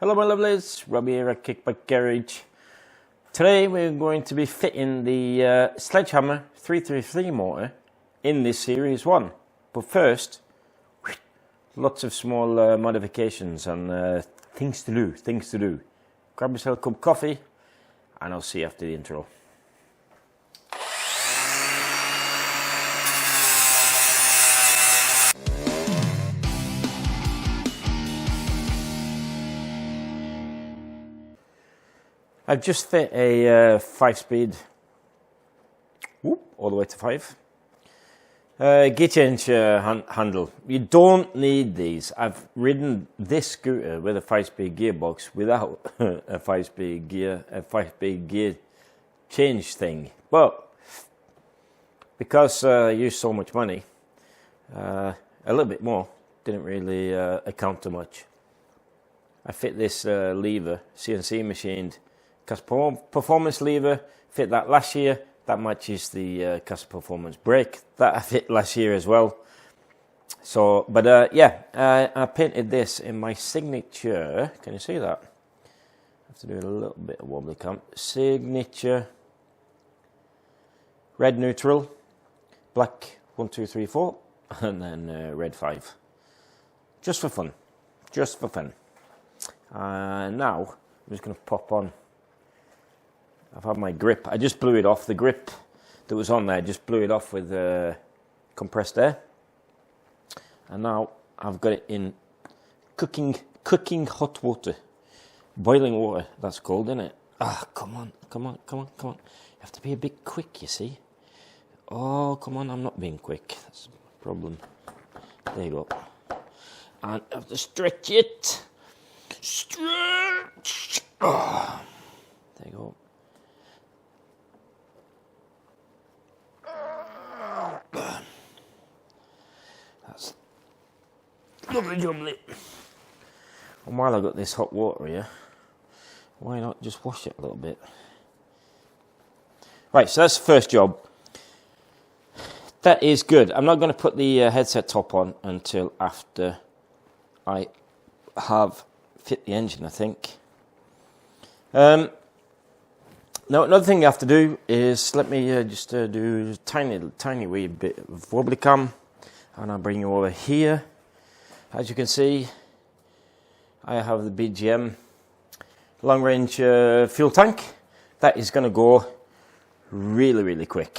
Hello my lovelies, Robbie here at Kickback Garage. Today we're going to be fitting the Sledgehammer 333 motor in this Series 1. But first, lots of small modifications and things to do. Grab yourself a cup of coffee and I'll see you after the intro. I've just fit a 5-speed, all the way to 5, gear change handle. You don't need these. I've ridden this scooter with a 5-speed gearbox without a 5-speed gear change thing. But because I used so much money, a little bit more didn't really account to much. I fit this lever, CNC machined. Performance lever, fit that last year. That matches the Custom Performance brake that I fit last year as well. So, but I painted this in my signature. Can you see that? I have to do a little bit of wobbly cam. Signature red neutral, black 1, 2, 3, 4, and then red 5. Just for fun. Now I'm just going to pop on. I've had my grip. I just blew it off. The grip that was on there, just blew it off with compressed air. And now I've got it in cooking hot water. Boiling water, that's called, isn't it? Ah, come on. You have to be a bit quick, you see. Oh, come on, I'm not being quick. That's the problem. There you go. And I have to stretch it. Stretch. Oh, there you go. That's lovely jubbly. And while I've got this hot water here, why not just wash it a little bit? Right, so that's the first job. That is good. I'm not going to put the headset top on until after I have fit the engine, I think. Now, another thing you have to do is, let me just do a tiny wee bit of wobbly cam, and I'll bring you over here. As you can see, I have the BGM long range fuel tank. That is going to go really quick.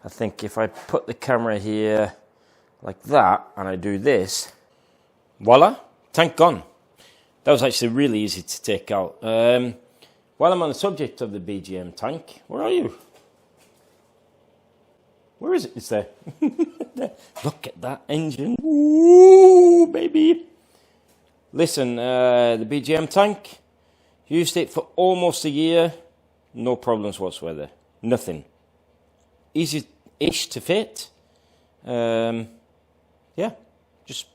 I think if I put the camera here like that, and I do this, voila, tank gone. That was actually really easy to take out. While I'm on the subject of the BGM tank, where are you? Where is it? It's there. Look at that engine. Ooh, baby. Listen, the BGM tank, used it for almost a year. No problems whatsoever. Nothing. Easy-ish to fit. Yeah, just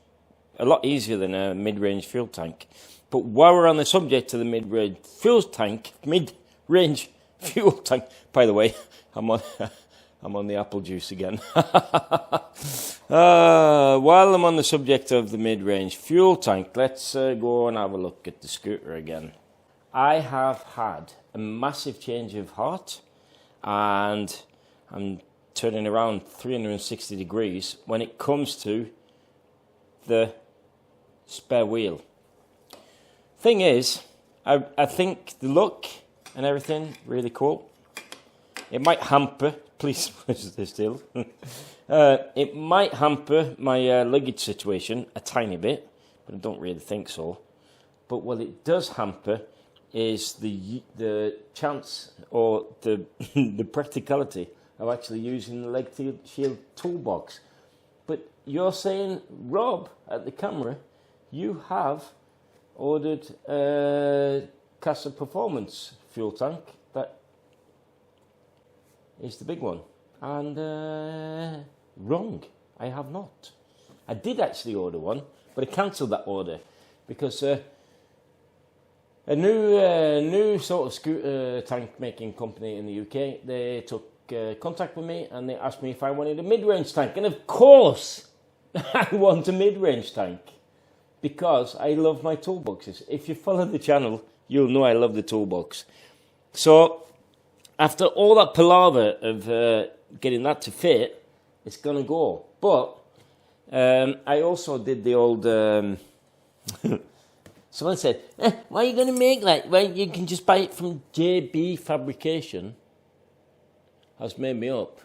a lot easier than a mid-range fuel tank. But while we're on the subject of the mid-range fuel tank, by the way, I'm on the apple juice again. While I'm on the subject of the mid-range fuel tank, let's go and have a look at the scooter again. I have had a massive change of heart, and I'm turning around 360 degrees when it comes to the spare wheel. Thing is, I think the look and everything really cool. It might hamper, please stay still. It might hamper my luggage situation a tiny bit, but I don't really think so. But what it does hamper is the chance or the the practicality of actually using the leg shield toolbox. But you're saying, Rob, at the camera, you have ordered a Custom Performance fuel tank that is the big one, and wrong, I have not. I did actually order one, but I cancelled that order because a new sort of scooter tank making company in the UK, they took contact with me and they asked me if I wanted a mid-range tank, and of course I want a mid-range tank. because I love my toolboxes. If you follow the channel, you'll know I love the toolbox. So after all that palaver of getting that to fit, it's going to go. But I also did the old... someone said, why are you going to make that? Well, you can just buy it from JB Fabrication. Has made me up.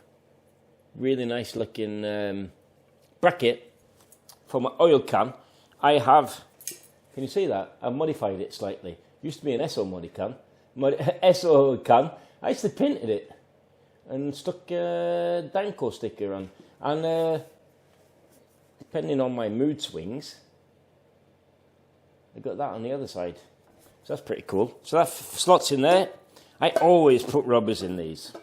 Really nice looking bracket for my oil can. I have, can you see that? I've modified it slightly. Used to be an Esso Esso can. I used to painted it and stuck a Danko sticker on. And depending on my mood swings, I got that on the other side. So that's pretty cool. So that slots in there. I always put rubbers in these.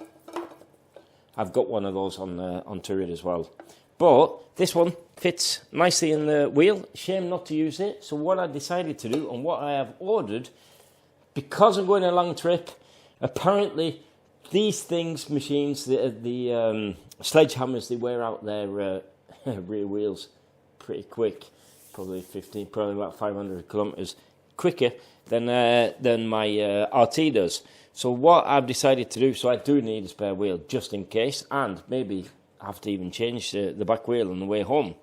I've got one of those on turret as well. But this one fits nicely in the wheel. Shame not to use it. So what I decided to do and what I have ordered, because I'm going on a long trip, apparently these things, machines, the sledgehammers, they wear out their rear wheels pretty quick. Probably about 500 kilometers quicker than my RT does. So what I've decided to do, so I do need a spare wheel just in case, and maybe have to even change the back wheel on the way home.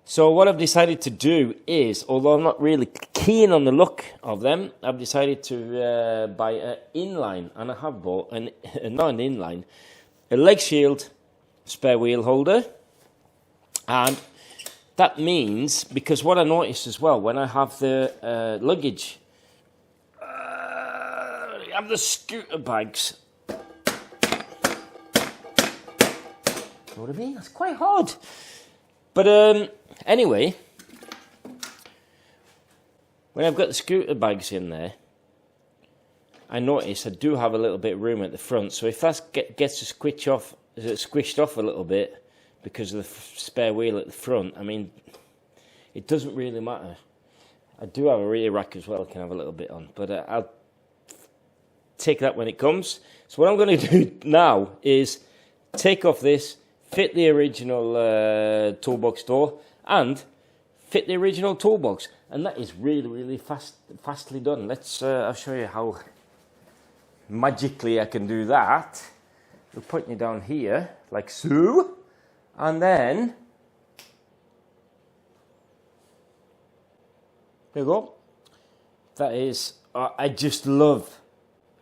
So what I've decided to do is, although I'm not really keen on the look of them, I've decided to buy an inline, and I have bought not an inline, a leg shield spare wheel holder. And that means, because what I noticed as well, when I have the luggage, I have the scooter bags. You know what I mean? That's quite hard. But anyway, when I've got the scooter bags in there, I notice I do have a little bit of room at the front. So if that gets to squished off a little bit, because of the spare wheel at the front, I mean, it doesn't really matter. I do have a rear rack as well, I can have a little bit on, but I'll take that when it comes. So what I'm going to do now is take off this, fit the original toolbox door, and fit the original toolbox. And that is really, really fastly done. I'll show you how magically I can do that. We'll put you down here, like so. And then, there you go. That is, I just love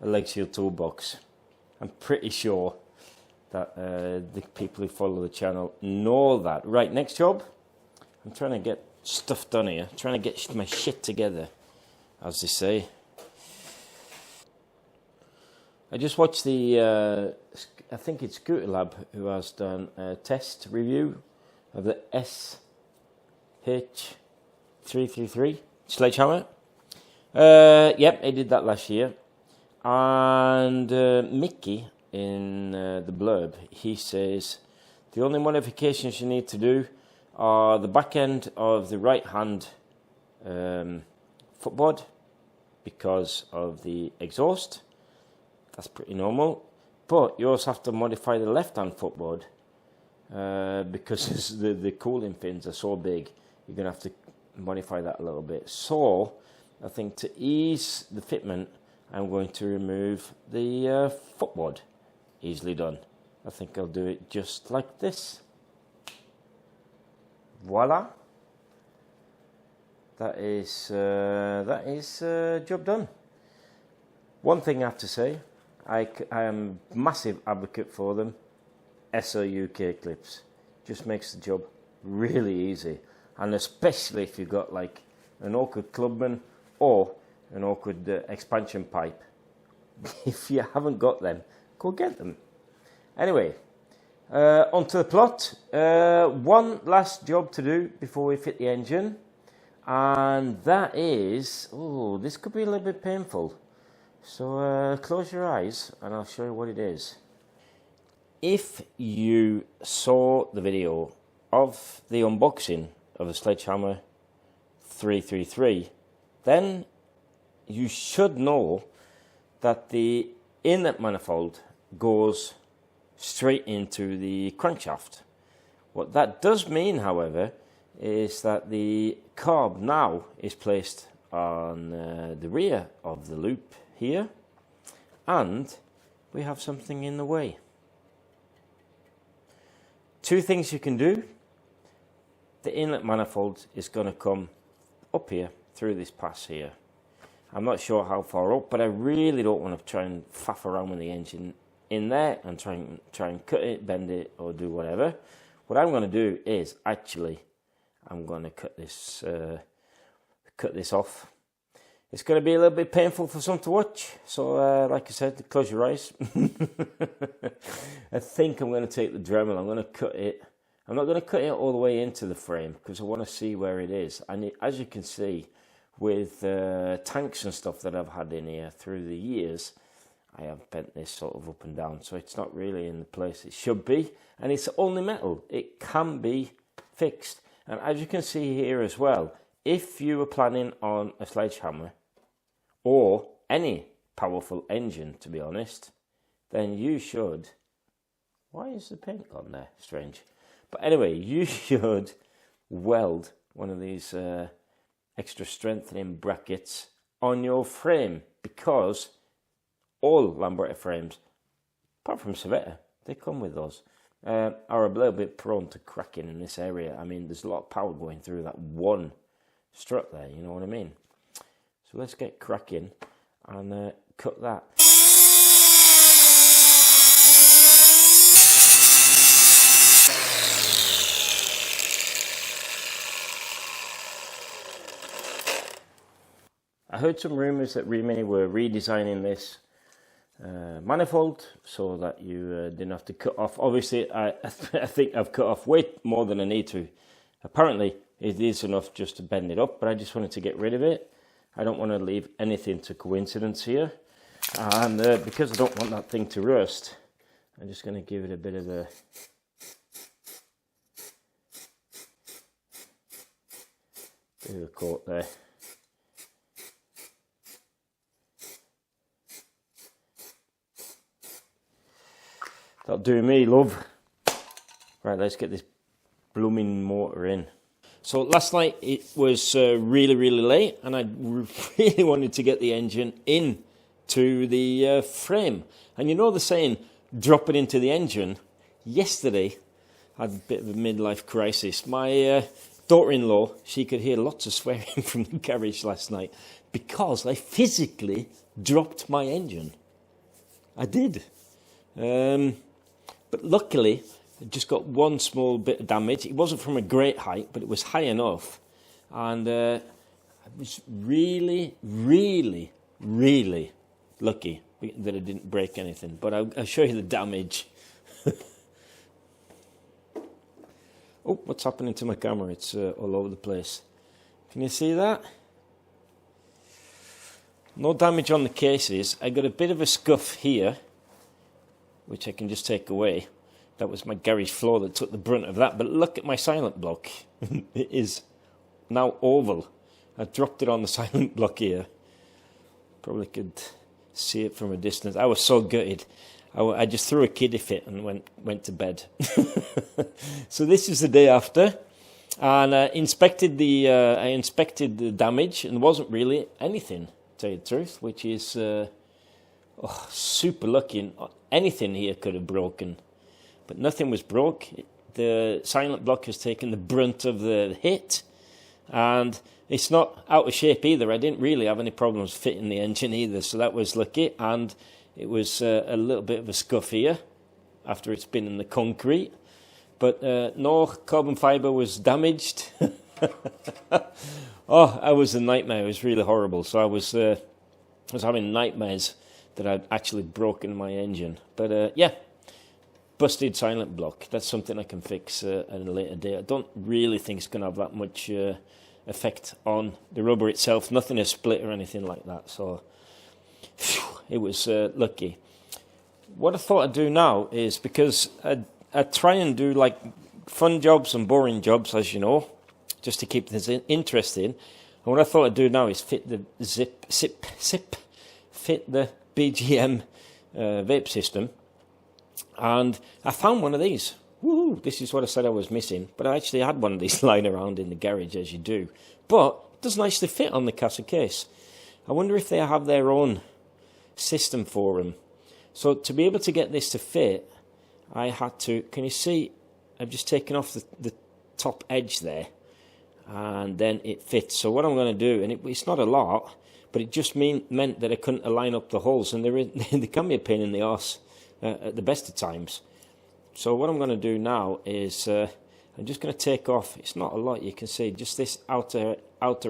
a leg shield toolbox. I'm pretty sure that the people who follow the channel know that. Right, next job. I'm trying to get stuff done here. I'm trying to get my shit together, as they say. I just watched the, I think it's Scooter Lab who has done a test review of the SH333 sledgehammer. Yep, they did that last year. And Mickey, in the blurb, he says, the only modifications you need to do are the back end of the right hand footboard because of the exhaust. That's pretty normal. But you also have to modify the left-hand footboard because the cooling fins are so big. You're going to have to modify that a little bit. So I think to ease the fitment, I'm going to remove the footboard. Easily done. I think I'll do it just like this. Voila. That is job done. One thing I have to say, I am a massive advocate for them. Esso UK clips just makes the job really easy, and especially if you've got like an awkward clubman or an awkward expansion pipe. If you haven't got them, go get them. Anyway, onto the plot. One last job to do before we fit the engine, and that is, oh, this could be a little bit painful. So close your eyes and I'll show you what it is. If you saw the video of the unboxing of the Sledgehammer 333, then you should know that the inlet manifold goes straight into the crankshaft. What that does mean, however, is that the carb now is placed on the rear of the loop here, and we have something in the way. Two things you can do. The inlet manifold is going to come up here through this pass here. I'm not sure how far up, but I really don't want to try and faff around with the engine in there and try and cut it, bend it, or do whatever. What I'm going to do is actually I'm going to cut this off. It's going to be a little bit painful for some to watch, so like I said, close your eyes. I think I'm going to take the Dremel. I'm going to cut it. I'm not going to cut it all the way into the frame because I want to see where it is. And as you can see, with tanks and stuff that I've had in here through the years, I have bent this sort of up and down, so it's not really in the place it should be. And it's only metal. It can be fixed. And as you can see here as well, if you were planning on a sledgehammer, or any powerful engine, to be honest, then you should... Why is the paint gone there? Strange. But anyway, you should weld one of these extra strengthening brackets on your frame, because all Lambretta frames, apart from Civetta, they come with those, are a little bit prone to cracking in this area. I mean, there's a lot of power going through that one strut there, you know what I mean? So let's get cracking and cut that. I heard some rumours that Rimini were redesigning this manifold so that you didn't have to cut off. Obviously, I think I've cut off way more than I need to. Apparently, it is enough just to bend it up, but I just wanted to get rid of it. I don't want to leave anything to coincidence here. And because I don't want that thing to rust, I'm just going to give it a bit of a... coat there. That'll do me, love. Right, let's get this blooming motor in. So last night it was really, really late, and I really wanted to get the engine in to the frame. And you know the saying, drop it into the engine? Yesterday, I had a bit of a midlife crisis. My daughter-in-law, she could hear lots of swearing from the garage last night because I physically dropped my engine. I did. But luckily, I just got one small bit of damage. It wasn't from a great height, but it was high enough. And I was really, really, really lucky that I didn't break anything. But I'll show you the damage. Oh, what's happening to my camera? It's all over the place. Can you see that? No damage on the cases. I got a bit of a scuff here, which I can just take away. That was my garage floor that took the brunt of that. But look at my silent block. It is now oval. I dropped it on the silent block here. Probably could see it from a distance. I was so gutted. I just threw a kiddie fit and went to bed. So this is the day after. And I inspected the damage, and there wasn't really anything, to tell you the truth, which is super lucky. Anything here could have broken, but nothing was broke. The silent block has taken the brunt of the hit, and it's not out of shape either. I didn't really have any problems fitting the engine either, so that was lucky. And it was a little bit of a scuff here after it's been in the concrete, but no carbon fibre was damaged. Oh, I was a nightmare. It was really horrible. So I was having nightmares that I'd actually broken my engine. But yeah, busted silent block. That's something I can fix at a later date. I don't really think it's going to have that much effect on the rubber itself. Nothing has split or anything like that. So phew, it was lucky. What I thought I'd do now is, because I try and do like fun jobs and boring jobs, as you know, just to keep this interesting. And what I thought I'd do now is fit the fit the BGM vape system. And I found one of these. Woohoo! This is what I said I was missing. But I actually had one of these lying around in the garage, as you do. but it does nicely fit on the cassette case. I wonder if they have their own system for them. So to be able to get this to fit, I had to, can you see, I've just taken off the top edge there, and then it fits. So what I'm going to do, and it's not a lot, but it just meant that I couldn't align up the holes, and they can be a pain in the arse at the best of times. So what I'm going to do now is I'm just going to take off, it's not a lot, you can see, just this outer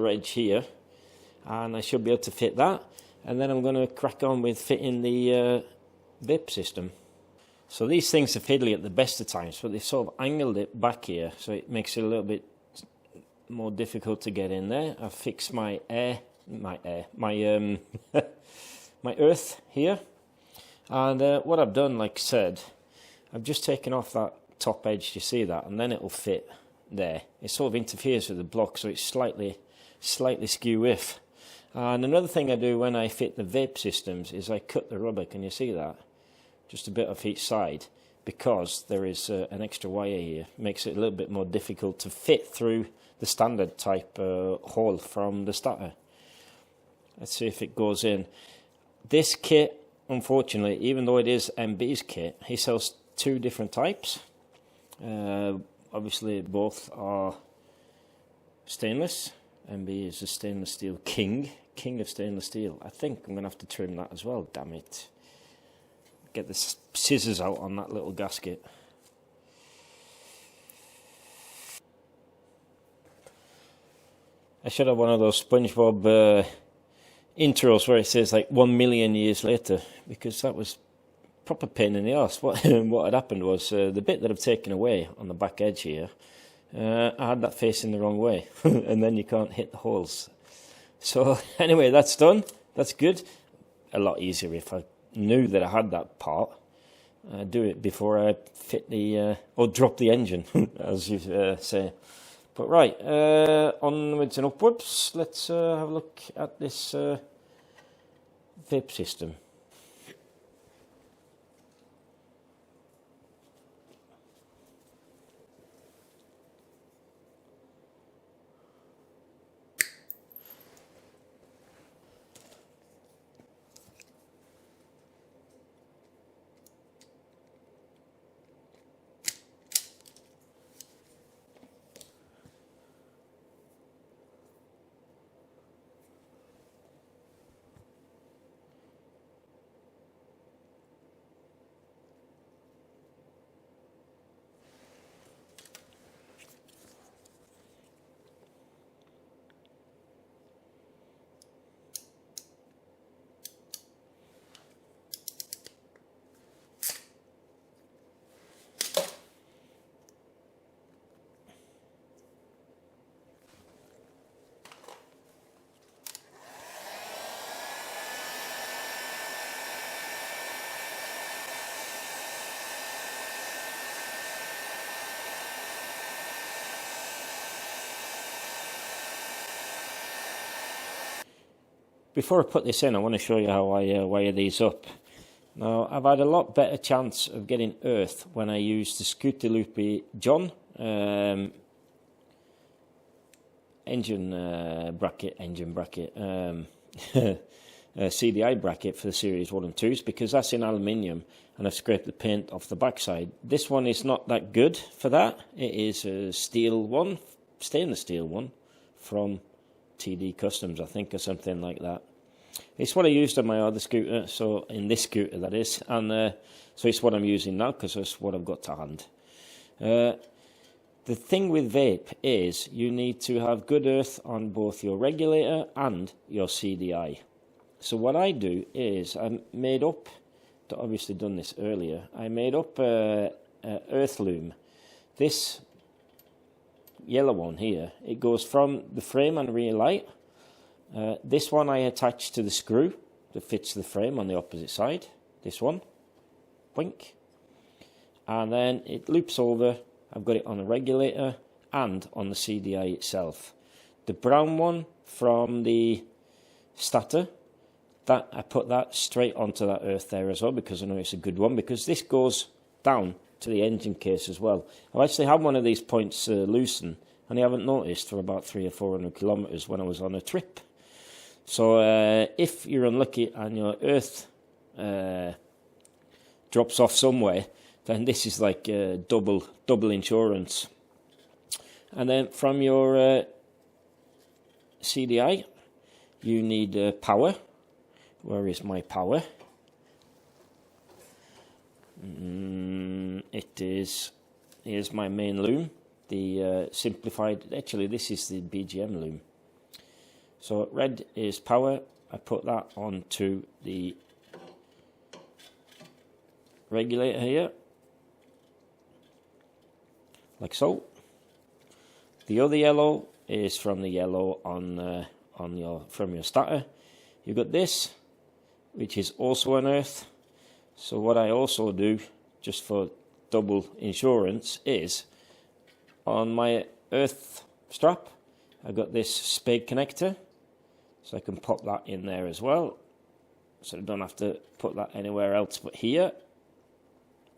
edge here, and I should be able to fit that. And then I'm going to crack on with fitting the Vape system. So these things are fiddly at the best of times, but they've sort of angled it back here, so it makes it a little bit more difficult to get in there. I've fixed my my earth here, and what I've done, like I said, I've just taken off that top edge, you see that, and then it'll fit there. It sort of interferes with the block, so it's slightly skew with. And another thing I do when I fit the Vape systems is I cut the rubber, can you see that? Just a bit off each side, because there is an extra wire here. Makes it a little bit more difficult to fit through the standard type hole from the starter. Let's see if it goes in. This kit, unfortunately, even though it is MB's kit, he sells two different types. Obviously both are stainless. MB is a stainless steel king of stainless steel. I think I'm going to have to trim that as well, damn it. Get the scissors out on that little gasket. I should have one of those SpongeBob intros where it says like 1 million years later, because that was proper pain in the arse. What had happened was the bit that I've taken away on the back edge here, I had that facing the wrong way, and then you can't hit the holes. So anyway, that's done. That's good. A lot easier if I knew that I had that part. I'd do it before I fit the or drop the engine, as you say. But right, onwards and upwards. Let's have a look at this Vape system. Before I put this in, I want to show you how I wire these up. Now, I've had a lot better chance of getting earth when I use the Scooter Loopy John engine bracket, CDI bracket for the Series 1 and 2s, because that's in aluminium and I've scraped the paint off the backside. This one is not that good for that. It is a steel one, stainless steel one from TD Customs, I think, or something like that. It's what I used on my other scooter, so in this scooter that is, and so it's what I'm using now because it's what I've got to hand. The thing with Vape is you need to have good earth on both your regulator and your CDI. So what I do is I made up, obviously done this earlier, I made up earth loom. This yellow one here, it goes from the frame and rear light. This one I attach to the screw that fits the frame on the opposite side. This one, boink, and then it loops over. I've got it on a regulator and on the CDI itself. The brown one from the starter, that I put that straight onto that earth there as well, because I know it's a good one, because this goes down to the engine case as well. I've actually had one of these points loosen, and I haven't noticed for about 300 or 400 kilometers when I was on a trip. So if you're unlucky and your earth drops off somewhere, then this is like double insurance. And then from your CDI, you need power. Where is my power? It is, here's my main loom, the simplified, actually this is the BGM loom. So red is power. I put that onto the regulator here, like so. The other yellow is from the yellow from your starter. You've got this, which is also an earth. So what I also do, just for double insurance, is on my earth strap, I've got this spade connector, so I can pop that in there as well. So I don't have to put that anywhere else but here.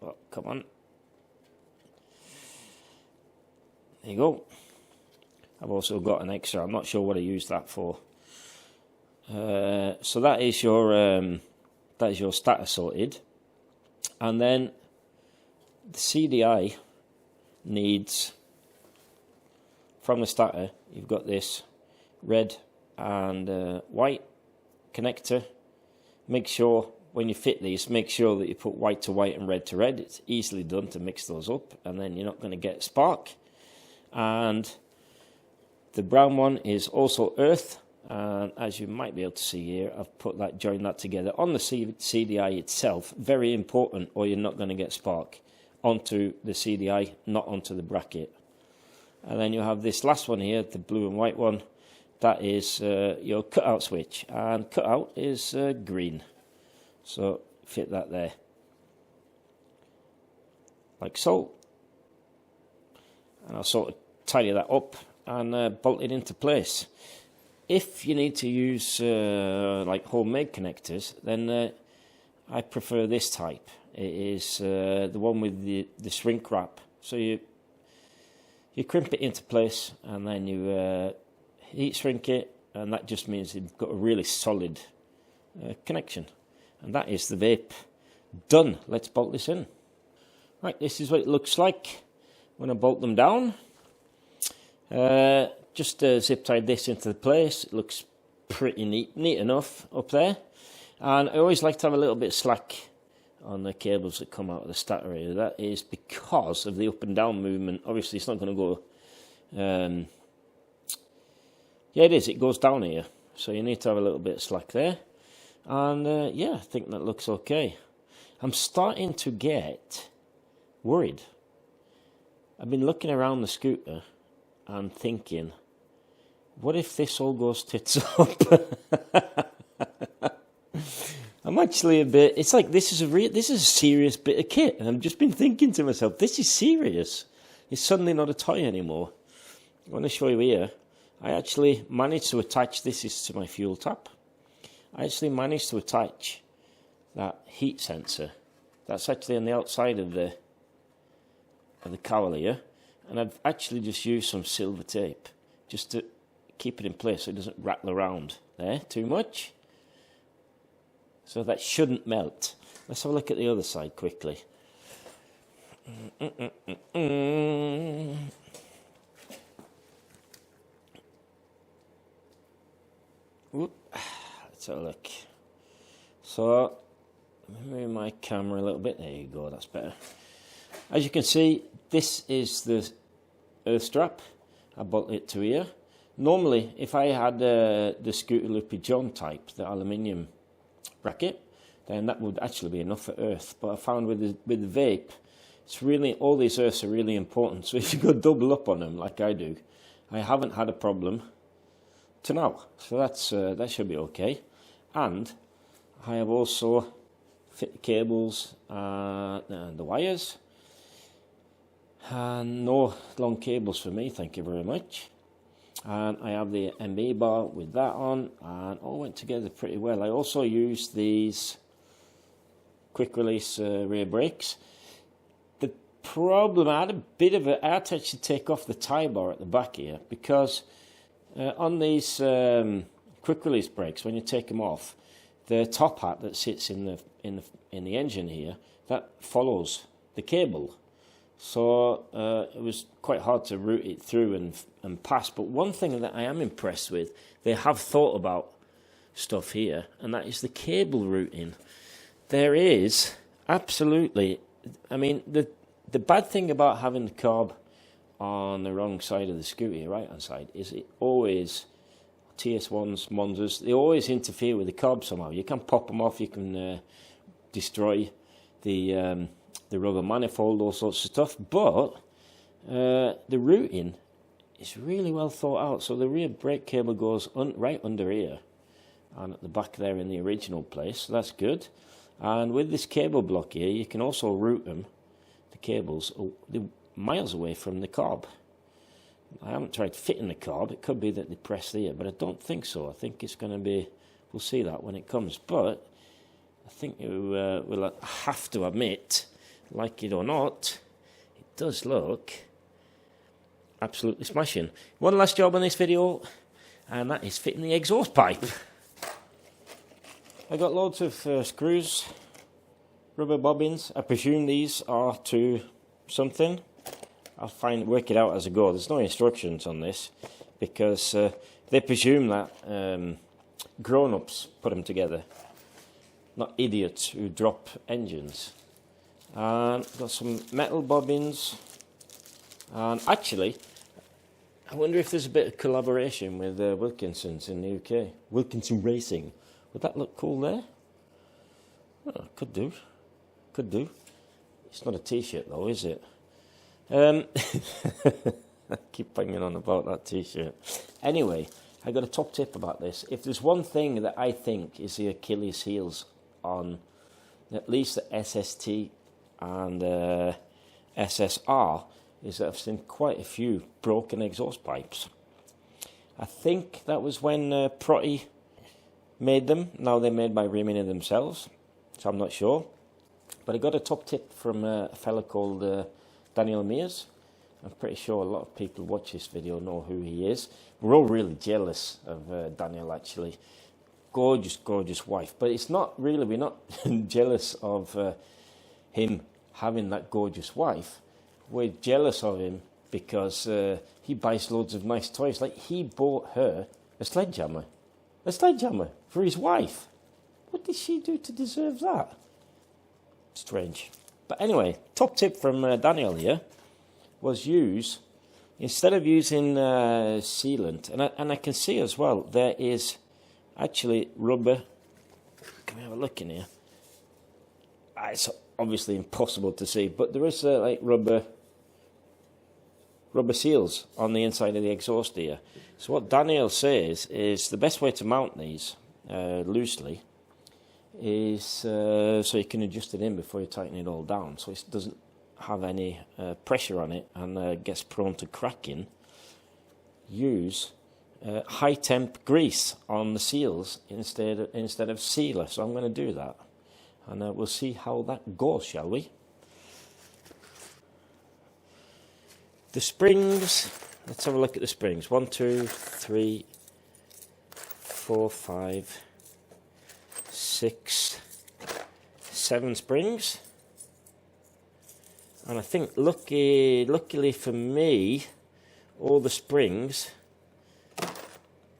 Oh, come on. There you go. I've also got an extra, I'm not sure what I use that for. So that is your starter sorted. And then the CDI needs, from the starter, you've got this red and white connector. Make sure when you fit these, make sure that you put white to white and red to red. It's easily done to mix those up, and then you're not going to get spark. And the brown one is also earth, and as you might be able to see here, I've joined that together on the CDI itself. Very important, or you're not going to get spark onto the CDI, not onto the bracket. And then you have this last one here, the blue and white one. That is your cutout switch, and cutout is green. So fit that there, like so. And I'll sort of tidy that up and bolt it into place. If you need to use like homemade connectors, then I prefer this type. It is the one with the shrink wrap. So you crimp it into place, and then you heat shrink it, and that just means you've got a really solid connection. And that is the Vape done. Let's bolt this in. Right, this is what it looks like when I bolt them down. Just zip tied this into the place. It looks pretty neat enough up there. And I always like to have a little bit of slack on the cables that come out of the starter area. That is because of the up and down movement. Obviously it's not going to go, yeah, it is, it goes down here. So you need to have a little bit of slack there. And yeah, I think that looks okay. I'm starting to get worried. I've been looking around the scooter and thinking, what if this all goes tits up? I'm actually a bit, it's like this is a serious bit of kit, and I've just been thinking to myself, this is serious. It's suddenly not a toy anymore. I want to show you here. I actually managed to attach, this is to my fuel tap. I actually managed to attach that heat sensor. That's actually on the outside of the cowl here. And I've actually just used some silver tape just to keep it in place so it doesn't rattle around there too much. So that shouldn't melt. Let's have a look at the other side quickly. Let's have a look. So, move my camera a little bit. There you go, that's better. As you can see, this is the earth strap. I bolted it to here. Normally, if I had the Scooter Loopy John type, the aluminium bracket, then that would actually be enough for earth. But I found with the Vape, it's really, all these earths are really important. So if you go double up on them, like I do, I haven't had a problem to now. So that's that should be okay. And I have also fit the cables and the wires. And no long cables for me, thank you very much. And I have the MB bar with that on, and all went together pretty well. I also used these quick release rear brakes. The problem, I had to actually take off the tie bar at the back here, because on these quick release brakes, when you take them off, the top hat that sits in the engine here, that follows the cable. So it was quite hard to route it through and pass. But one thing that I am impressed with, they have thought about stuff here, and that is the cable routing. There is absolutely, I mean, the bad thing about having the carb on the wrong side of the scooter, the right hand side, is it always, TS1s, Monzas, they always interfere with the carb somehow. You can pop them off, you can destroy the rubber manifold, all sorts of stuff, but the routing is really well thought out. So the rear brake cable goes right under here and at the back there in the original place, so that's good. And with this cable block here, you can also route them, the cables, miles away from the carb. I haven't tried fitting the carb. It could be that they press there, but I don't think so. I think it's going to be, we'll see that when it comes. But I think you will have to admit, like it or not, it does look absolutely smashing. One last job on this video, and that is fitting the exhaust pipe. I got loads of screws, rubber bobbins. I presume these are to something. I'll work it out as I go. There's no instructions on this, because they presume that grown-ups put them together, not idiots who drop engines. And got some metal bobbins, and actually I wonder if there's a bit of collaboration with Wilkinson's in the UK. Wilkinson Racing. Would that look cool there? Oh, could do. Could do. It's not a t-shirt though, is it? I keep banging on about that t-shirt. Anyway, I got a top tip about this. If there's one thing that I think is the Achilles heels on at least the SST and SSR, is that I've seen quite a few broken exhaust pipes. I think that was when Protti made them. Now they're made by Rimini themselves, so I'm not sure. But I got a top tip from a fella called Daniel Mears. I'm pretty sure a lot of people who watch this video know who he is. We're all really jealous of Daniel, actually. Gorgeous, gorgeous wife. But it's not really, we're not jealous of him having that gorgeous wife. We're jealous of him because he buys loads of nice toys. Like, he bought her a sledgehammer for his wife. What did she do to deserve that? Strange. But anyway, top tip from Daniel here was instead of using sealant, and I can see as well, there is actually rubber. Can we have a look in here? It's obviously impossible to see, but there is like rubber seals on the inside of the exhaust here. So what Daniel says is the best way to mount these loosely is so you can adjust it in before you tighten it all down, so it doesn't have any pressure on it and gets prone to cracking. Use high temp grease on the seals instead of sealer. So I'm going to do that, and we'll see how that goes, shall we? The springs, let's have a look at the springs. 1, 2, 3, 4, 5, 6, 7 springs. And I think luckily for me, all the springs,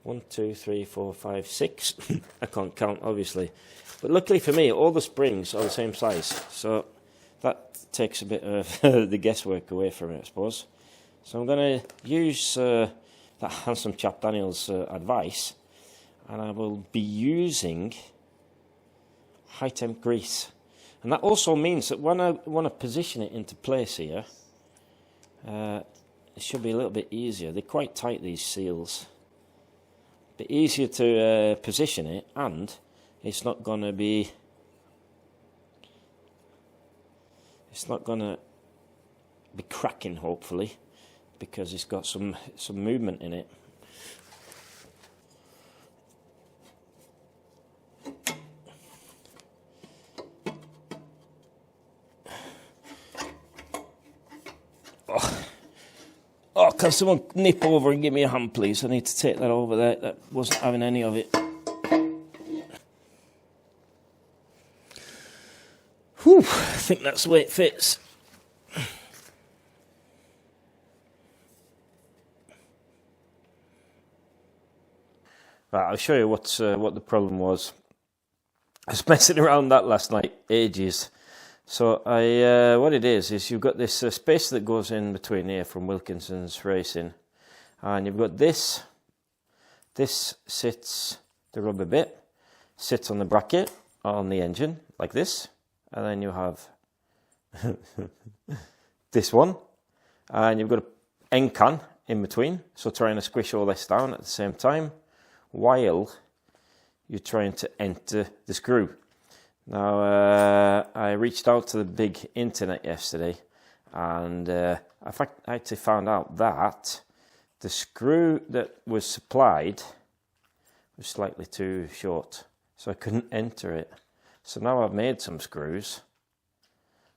1, 2, 3, 4, 5, 6, I can't count obviously, but luckily for me, all the springs are the same size, so that takes a bit of the guesswork away from it, I suppose. So I'm going to use that handsome chap Daniel's advice, and I will be using high temp grease. And that also means that when I want to position it into place here, it should be a little bit easier. They're quite tight, these seals. A bit easier to position it, and it's not going to be cracking, hopefully, because it's got some movement in it. can someone nip over and give me a hand, please? I need to take that over there. That wasn't having any of it. Whew, I think that's the way it fits. Right, I'll show you what the problem was. I was messing around that last night, ages. So what it is you've got this space that goes in between here from Wilkinson's Racing, and you've got this. This sits, the rubber bit sits on the bracket on the engine like this, and then you have this one, and you've got an end can in between. So trying to squish all this down at the same time while you're trying to enter the screw. Now, I reached out to the big internet yesterday, and I actually found out that the screw that was supplied was slightly too short, so I couldn't enter it. So now I've made some screws.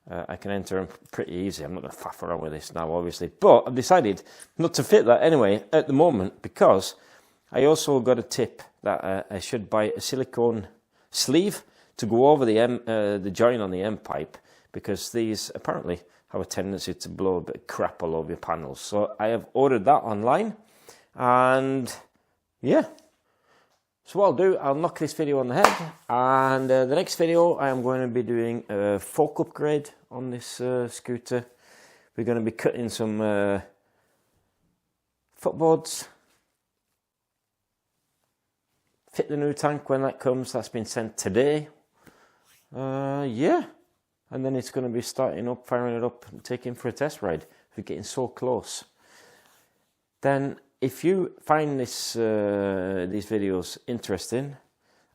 I can enter them pretty easy. I'm not going to faff around with this now, obviously, but I've decided not to fit that anyway at the moment, because I also got a tip that I should buy a silicone sleeve to go over the joint on the end pipe, because these apparently have a tendency to blow a bit of crap all over your panels. So I have ordered that online, and yeah. So what I'll do, I'll knock this video on the head, and the next video I am going to be doing a fork upgrade on this scooter. We're going to be cutting some footboards, fit the new tank when that comes. That's been sent today. Yeah, and then it's going to be starting up, firing it up, and taking for a test ride. We're getting so close. Then, if you find this these videos interesting,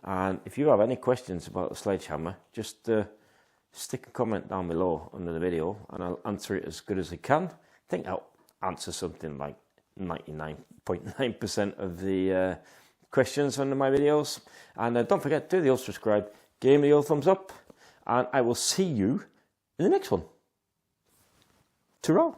and if you have any questions about the sledgehammer, just stick a comment down below under the video, and I'll answer it as good as I can. I think I'll answer something like 99.9% of the questions under my videos. And don't forget, do the old subscribe, give me the old thumbs up, and I will see you in the next one. Ta-ra!